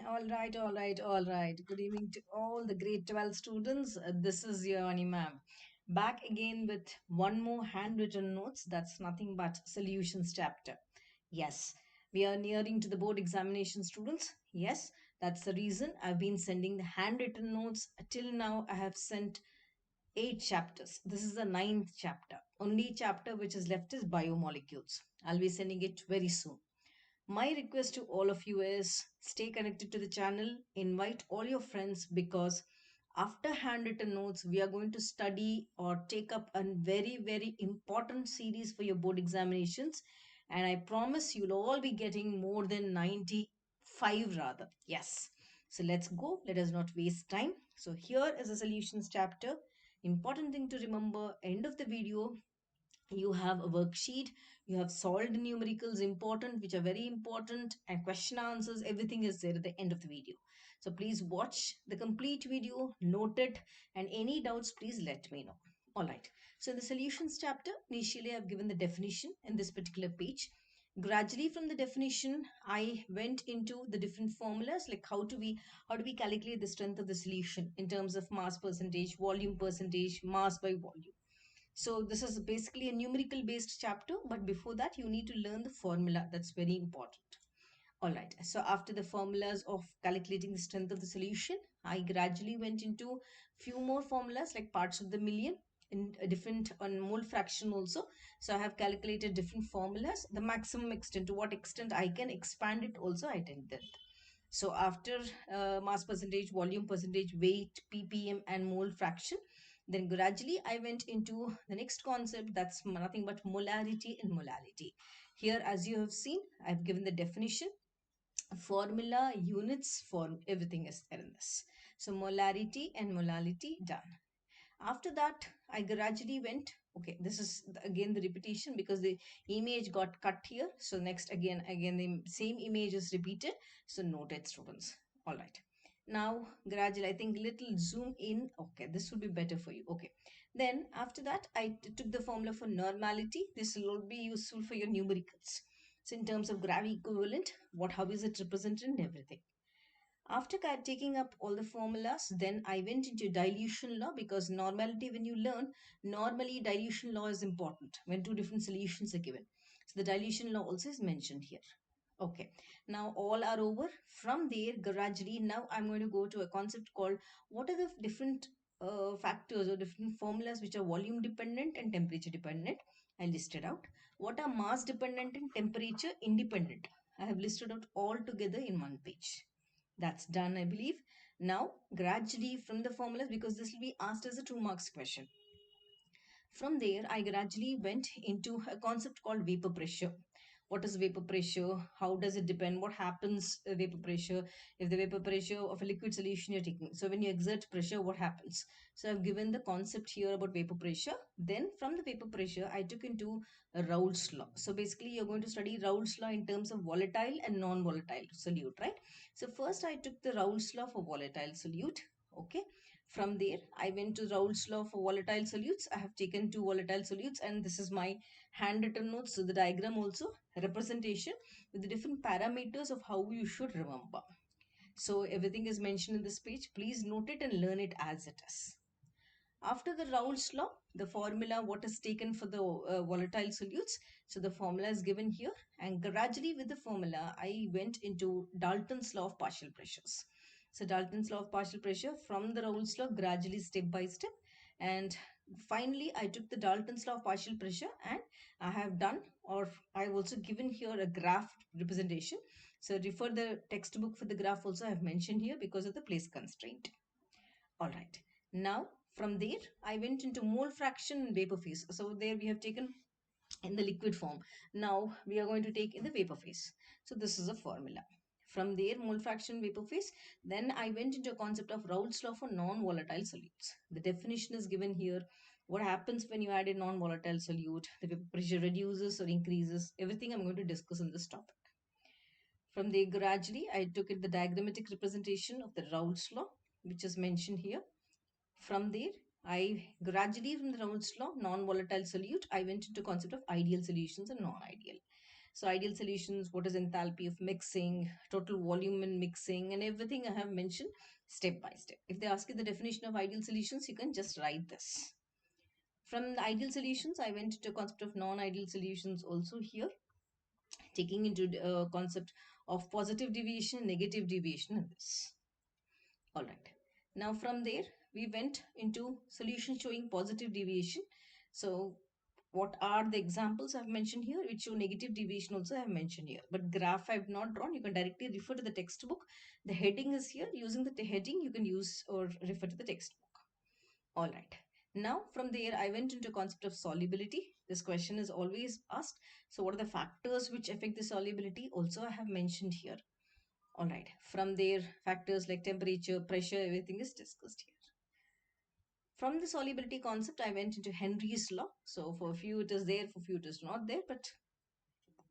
All right. Good evening to all the grade 12 students. This is your Ani ma'am. Back again with one more handwritten notes. That's nothing but solutions chapter. Yes, we are nearing to the board examination, students. Yes, that's the reason I've been sending the handwritten notes. Till now, I have sent 8 chapters. This is the ninth chapter. Only chapter which is left is biomolecules. I'll be sending it very soon. My request to all of you is stay connected to the channel, invite all your friends because after handwritten notes, we are going to study or take up a very, very important series for your board examinations. And I promise you'll all be getting more than 95 rather. Yes. So let's go. Let us not waste time. So here is a solutions chapter. Important thing to remember, end of the video, you have a worksheet, you have solved numericals important which are very important, and question answers, everything is there at the end of the video. So please watch the complete video, note it, and any doubts please let me know. All right, so in the solutions chapter, initially I've given the definition in this particular page. Gradually from the definition I went into the different formulas, like how do we calculate the strength of the solution in terms of mass percentage, volume percentage, mass by volume. So this is basically a numerical based chapter, but before that you need to learn the formula. That's very important. All right. So after the formulas of calculating the strength of the solution, I gradually went into few more formulas like parts of the million in a different on mole fraction also. So I have calculated different formulas. The maximum extent, to what extent I can expand it also, I did that. So after mass percentage, volume percentage, weight, ppm, and mole fraction, then gradually I went into the next concept, that's nothing but molarity and molality. Here, as you have seen, I've given the definition, formula, units, form, everything is there in this. So molarity and molality done. After that, I gradually went, okay, this is again the repetition because the image got cut here. So next, again the same image is repeated. So note it, students. All right. Now gradually, I think little zoom in. Okay, this would be better for you. Okay. Then after that, I took the formula for normality. This will be useful for your numericals. So in terms of grav equivalent, how is it represented and everything. After taking up all the formulas, then I went into dilution law because normality, when you learn, normally dilution law is important when two different solutions are given. So the dilution law also is mentioned here. Okay, now all are over. From there, gradually, now I'm going to go to a concept called what are the different factors or different formulas which are volume dependent and temperature dependent. I listed out. What are mass dependent and temperature independent. I have listed out all together in one page. That's done, I believe. Now, gradually from the formulas, because this will be asked as a 2 marks question. From there, I gradually went into a concept called vapor pressure. What is vapor pressure? How does it depend? What happens vapor pressure? If the vapor pressure of a liquid solution you're taking. So when you exert pressure, what happens? So I've given the concept here about vapor pressure. Then from the vapor pressure, I took into Raoult's law. So basically, you're going to study Raoult's law in terms of volatile and non-volatile solute, right? So first I took the Raoult's law for volatile solute. Okay. From there, I went to Raoult's law for volatile solutes. I have taken 2 volatile solutes and this is my handwritten notes. So the diagram also, representation with the different parameters of how you should remember. So everything is mentioned in this page. Please note it and learn it as it is. After the Raoult's law, the formula, what is taken for the volatile solutes. So the formula is given here, and gradually with the formula, I went into Dalton's law of partial pressures. So Dalton's law of partial pressure from the Raoult's law, gradually step by step. And finally, I took the Dalton's law of partial pressure and I have done, or I've also given here a graph representation. So refer the textbook for the graph also I have mentioned here because of the place constraint. All right. Now, from there, I went into mole fraction and vapor phase. So there we have taken in the liquid form. Now we are going to take in the vapor phase. So this is a formula. From there, mole fraction, vapor phase. Then I went into a concept of Raoult's law for non-volatile solutes. The definition is given here. What happens when you add a non-volatile solute? The vapor pressure reduces or increases. Everything I'm going to discuss in this topic. From there, gradually, I took it the diagrammatic representation of the Raoult's law, which is mentioned here. From there, I gradually from the Raoult's law, non-volatile solute, I went into concept of ideal solutions and non-ideal. So ideal solutions, what is enthalpy of mixing, total volume in mixing, and everything I have mentioned step by step. If they ask you the definition of ideal solutions, you can just write this. From the ideal solutions, I went to concept of non-ideal solutions also here, taking into the concept of positive deviation, negative deviation in this. All right. Now from there, we went into solution showing positive deviation. So what are the examples I've mentioned here, which show negative deviation also I've mentioned here. But graph I've not drawn. You can directly refer to the textbook. The heading is here. Using the heading, you can use or refer to the textbook. All right. Now from there, I went into concept of solubility. This question is always asked. So what are the factors which affect the solubility? Also I have mentioned here. All right. From there, factors like temperature, pressure, everything is discussed here. From the solubility concept, I went into Henry's law. So for a few it is there, for a few it is not there, but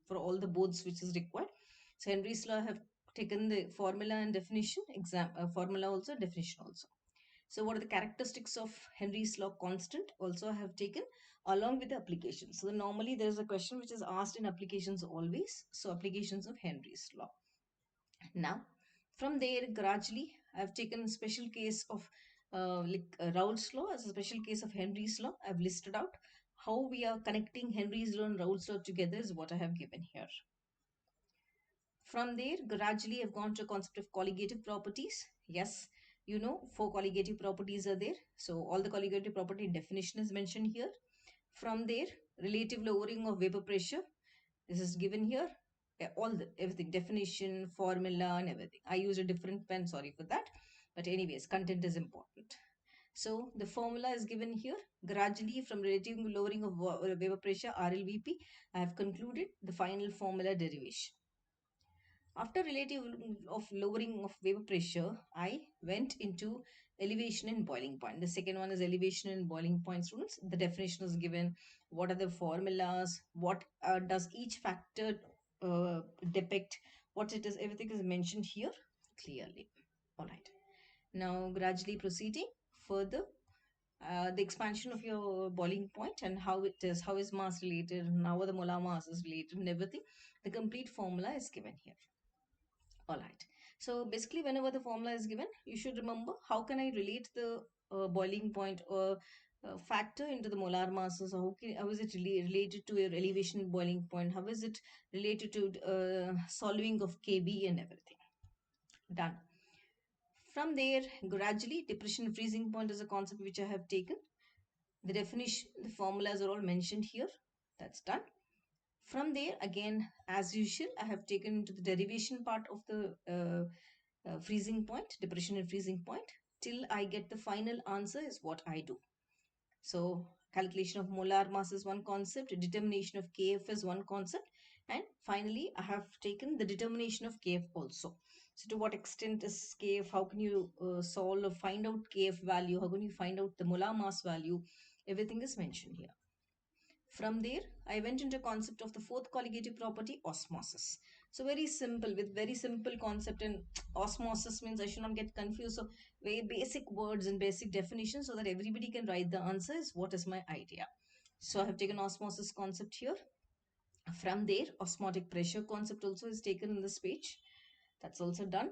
for all the boards which is required. So Henry's law, I have taken the formula and definition, formula also, definition also. So what are the characteristics of Henry's law constant? Also I have taken along with the application. So normally there is a question which is asked in applications always. So applications of Henry's law. Now, from there, gradually, I've taken a special case of Raoult's law as a special case of Henry's law. I've listed out how we are connecting Henry's law and Raoult's law together is what I have given here. From there, gradually, I've gone to a concept of colligative properties. Yes, you know, 4 colligative properties are there. So all the colligative property definition is mentioned here. From there, relative lowering of vapor pressure. This is given here. All the everything, definition, formula, and everything. I used a different pen, sorry for that. But anyways, content is important. So the formula is given here. Gradually, from relative lowering of vapor pressure, RLVP, I have concluded the final formula derivation. After relative of lowering of vapor pressure, I went into elevation and boiling point. The second one is elevation and boiling point, students. The definition is given. What are the formulas? What does each factor depict? What it is, everything is mentioned here clearly. All right. Now, gradually proceeding further, the expansion of your boiling point and how it is, how is mass related, and how are the molar mass is related, and everything. The complete formula is given here. All right. So basically, whenever the formula is given, you should remember how can I relate the boiling point or factor into the molar masses? How is it related to your elevation boiling point? How is it related to solving of KB and everything? Done. From there, gradually, depression freezing point is a concept which I have taken. The definition, the formulas are all mentioned here. That's done. From there, again, as usual, I have taken into the derivation part of the freezing point, depression and freezing point, till I get the final answer is what I do. So calculation of molar mass is one concept, determination of Kf is one concept, and finally I have taken the determination of Kf also. So to what extent is Kf, how can you solve or find out Kf value, how can you find out the molar mass value, everything is mentioned here. From there, I went into concept of the fourth colligative property, osmosis. So very simple, with very simple concept, and osmosis means I should not get confused. So very basic words and basic definitions so that everybody can write the answers. What is my idea? So I have taken osmosis concept here. From there, osmotic pressure concept also is taken in this page. That's also done.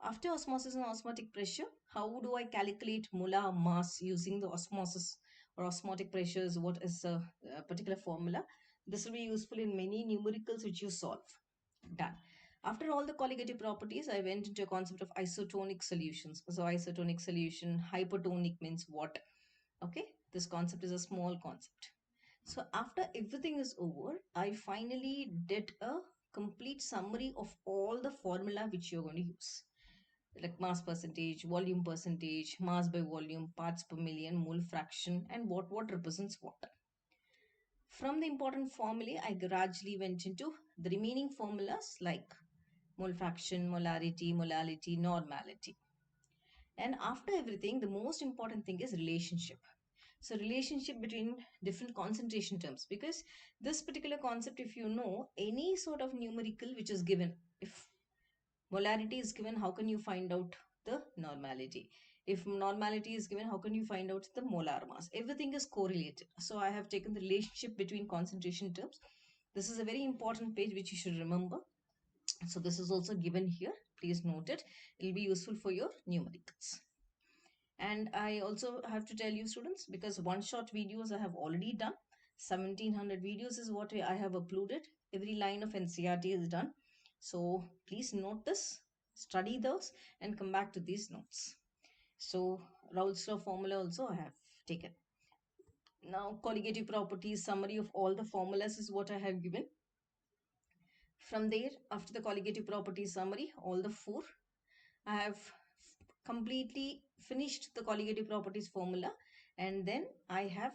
After osmosis and osmotic pressure, how do I calculate molar mass using the osmosis or osmotic pressures? What is a particular formula? This will be useful in many numericals which you solve. Done. After all the colligative properties, I went into a concept of isotonic solutions. So isotonic solution, hypertonic means what? Okay, this concept is a small concept. So after everything is over, I finally did a complete summary of all the formula which you're going to use, like mass percentage, volume percentage, mass by volume, parts per million, mole fraction, and what represents what. From the important formulae, I gradually went into the remaining formulas like mole fraction, molarity, molality, normality. And after everything, the most important thing is relationship. So relationship between different concentration terms, because this particular concept, if you know any sort of numerical which is given, if molarity is given, how can you find out the normality? If normality is given, how can you find out the molar mass? Everything is correlated. So I have taken the relationship between concentration terms. This is a very important page which you should remember. So this is also given here. Please note it. It will be useful for your numericals. And I also have to tell you students, because one shot videos I have already done. 1700 videos is what I have uploaded. Every line of NCRT is done. So please note this, study those, and come back to these notes. So Raoult's law formula also I have taken. Now colligative properties, summary of all the formulas is what I have given. From there, after the colligative properties summary, all the four, I have completely finished the colligative properties formula, and then I have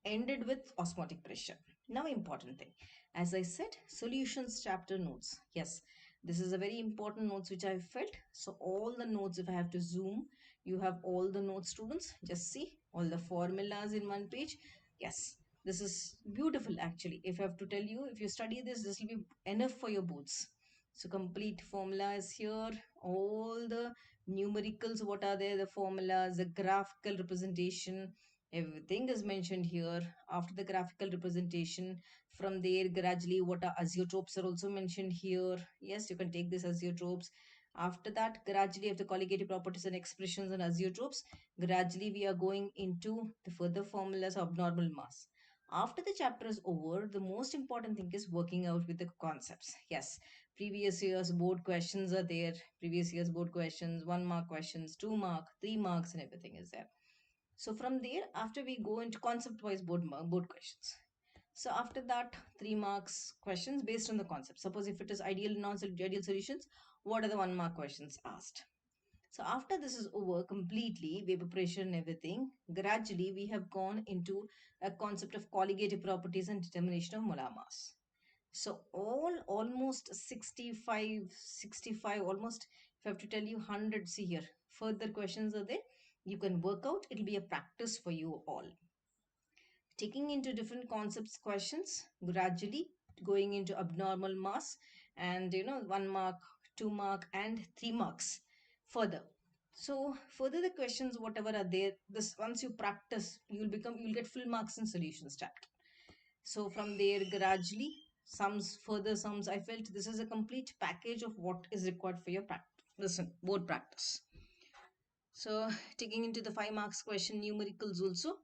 ended with osmotic pressure. Now, important thing, as I said, solutions chapter notes. Yes, this is a very important notes which I felt. So all the notes, if I have to zoom, you have all the notes, students. Just see all the formulas in one page. Yes, this is beautiful actually. If I have to tell you, if you study this, this will be enough for your boards. So complete formula is here. All the numericals, what are there? The formulas, the graphical representation, everything is mentioned here. After the graphical representation, from there gradually what are azeotropes are also mentioned here. Yes, you can take this azeotropes. After that, gradually after colligative properties and expressions and azeotropes, gradually we are going into the further formulas of abnormal mass. After the chapter is over, the most important thing is working out with the concepts. Yes, previous years board questions are there. Previous years board questions, 1 mark questions, 2 mark, 3 marks, and everything is there. So from there, after we go into concept-wise board questions. So after that, 3 marks questions based on the concept. Suppose if it is ideal, non-ideal solutions, what are the 1 mark questions asked? So after this is over completely, vapor pressure and everything, gradually we have gone into a concept of colligative properties and determination of molar mass. So almost 65, almost, if I have to tell you, hundreds here. Further questions are there. You can work out. It will be a practice for you all. Taking into different concepts questions, gradually going into abnormal mass, and 1 mark, 2 mark, and 3 marks further. So further the questions, whatever are there, this once you practice, you'll get full marks in solutions chapter. So from there, gradually, sums, further sums, I felt this is a complete package of what is required for your practice. Listen, board practice. So taking into the 5 marks question, numericals also,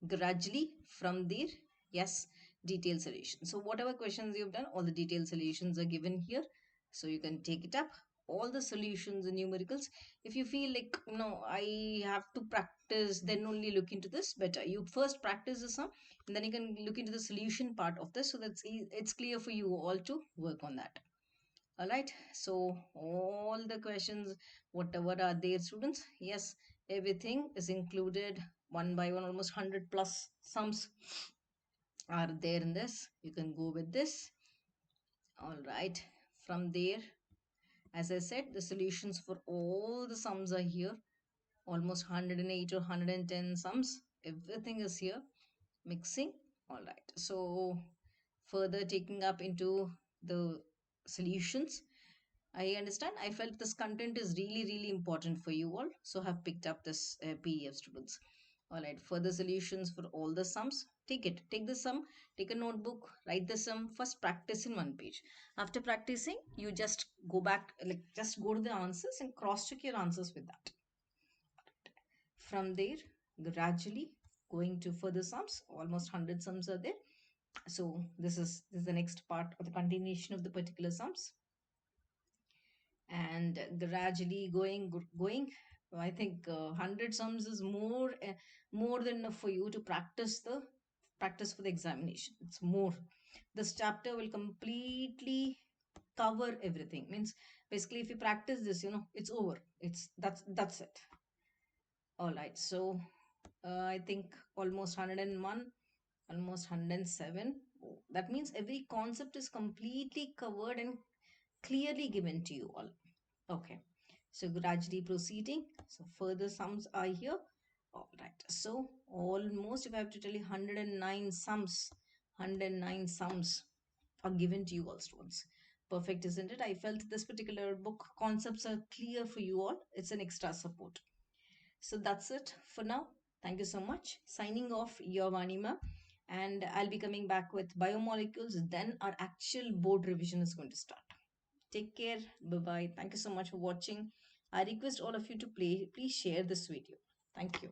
gradually from there, yes, detailed solution. So whatever questions you've done, all the detailed solutions are given here. So you can take it up, all the solutions and numericals. If you feel like, no, I have to practice, then only look into this, better. You first practice the sum, and then you can look into the solution part of this, so it's clear for you all to work on that. All right, so all the questions, whatever are there, students, yes, everything is included one by one. Almost 100 plus sums are there in this. You can go with this. All right, from there, as I said, the solutions for all the sums are here. Almost 108 or 110 sums, everything is here, mixing. All right, so further taking up into the solutions, I understand. I felt this content is really, really important for you all. So have picked up this PDF, students. All right. Further solutions for all the sums. Take it. Take the sum. Take a notebook. Write the sum. First practice in one page. After practicing, you just go back, like just go to the answers and cross check your answers with that. From there, gradually going to further sums. Almost 100 sums are there. So this is the next part of the continuation of the particular sums, and gradually going. I think 100 sums is more than enough for you to practice for the examination. It's more. This chapter will completely cover everything. Means basically, if you practice this, it's over. That's it. All right. So I think almost 101, almost 107. That means every concept is completely covered and clearly given to you all. Okay, so gradually proceeding. So further sums are here. All right. So almost, if I have to tell you, 109 sums, 109 sums are given to you all, students. Perfect, isn't it? I felt this particular book concepts are clear for you all. It's an extra support. So that's it for now. Thank you so much. Signing off, your Vani ma'am. And I'll be coming back with biomolecules. Then our actual board revision is going to start. Take care. Bye bye. Thank you so much for watching. I request all of you to please share this video. Thank you.